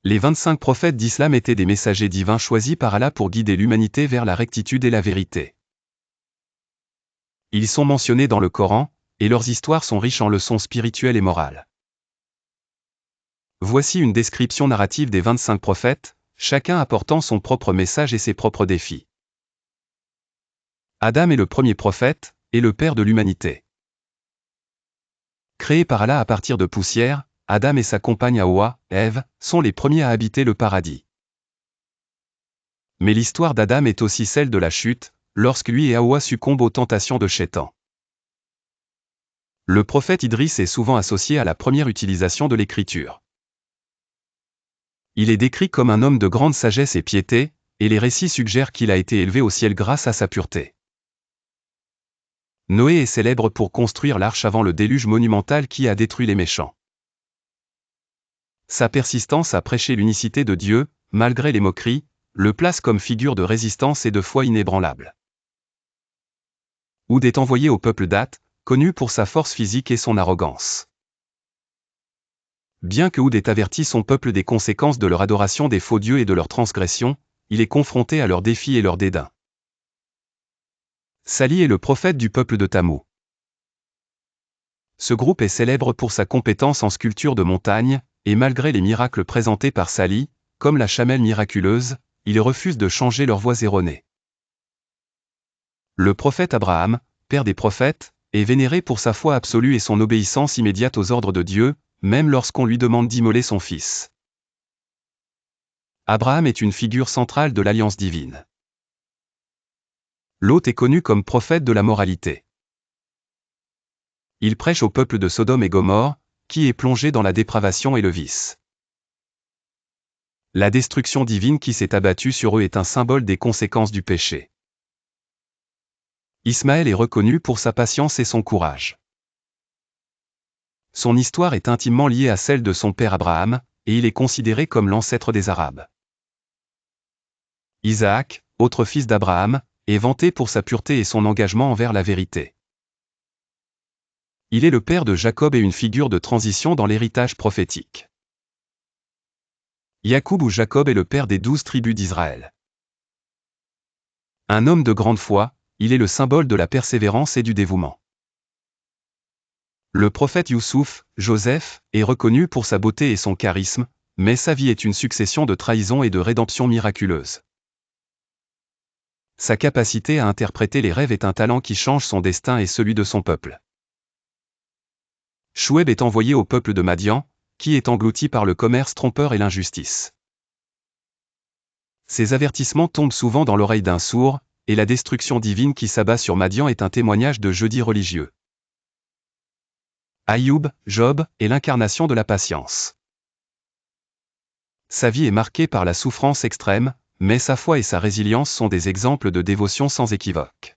Les 25 prophètes d'Islam étaient des messagers divins choisis par Allah pour guider l'humanité vers la rectitude et la vérité. Ils sont mentionnés dans le Coran, et leurs histoires sont riches en leçons spirituelles et morales. Voici une description narrative des 25 prophètes, chacun apportant son propre message et ses propres défis. Adam est le premier prophète, et le père de l'humanité. Créé par Allah à partir de poussière, Adam et sa compagne Hawa, Ève, sont les premiers à habiter le paradis. Mais l'histoire d'Adam est aussi celle de la chute, lorsque lui et Hawa succombent aux tentations de Shaitan. Le prophète Idriss est souvent associé à la première utilisation de l'écriture. Il est décrit comme un homme de grande sagesse et piété, et les récits suggèrent qu'il a été élevé au ciel grâce à sa pureté. Noé est célèbre pour construire l'arche avant le déluge monumental qui a détruit les méchants. Sa persistance à prêcher l'unicité de Dieu, malgré les moqueries, le place comme figure de résistance et de foi inébranlable. Houd est envoyé au peuple d'Ath, connu pour sa force physique et son arrogance. Bien que Houd ait averti son peuple des conséquences de leur adoration des faux dieux et de leur transgression, il est confronté à leurs défis et leurs dédains. Salih est le prophète du peuple de Thamou. Ce groupe est célèbre pour sa compétence en sculpture de montagne, et malgré les miracles présentés par Salih, comme la chamelle miraculeuse, ils refusent de changer leurs voies erronées. Le prophète Abraham, père des prophètes, est vénéré pour sa foi absolue et son obéissance immédiate aux ordres de Dieu, même lorsqu'on lui demande d'immoler son fils. Abraham est une figure centrale de l'alliance divine. Lot est connu comme prophète de la moralité. Il prêche au peuple de Sodome et Gomorrhe, qui est plongé dans la dépravation et le vice. La destruction divine qui s'est abattue sur eux est un symbole des conséquences du péché. Ismaël est reconnu pour sa patience et son courage. Son histoire est intimement liée à celle de son père Abraham, et il est considéré comme l'ancêtre des Arabes. Isaac, autre fils d'Abraham, est vanté pour sa pureté et son engagement envers la vérité. Il est le père de Jacob et une figure de transition dans l'héritage prophétique. Yacoub ou Jacob est le père des 12 tribus d'Israël. Un homme de grande foi, il est le symbole de la persévérance et du dévouement. Le prophète Youssouf, Joseph, est reconnu pour sa beauté et son charisme, mais sa vie est une succession de trahisons et de rédemptions miraculeuses. Sa capacité à interpréter les rêves est un talent qui change son destin et celui de son peuple. Chouaib est envoyé au peuple de Madian, qui est englouti par le commerce trompeur et l'injustice. Ces avertissements tombent souvent dans l'oreille d'un sourd, et la destruction divine qui s'abat sur Madian est un témoignage de jeudi religieux. Ayoub, Job, est l'incarnation de la patience. Sa vie est marquée par la souffrance extrême, mais sa foi et sa résilience sont des exemples de dévotion sans équivoque.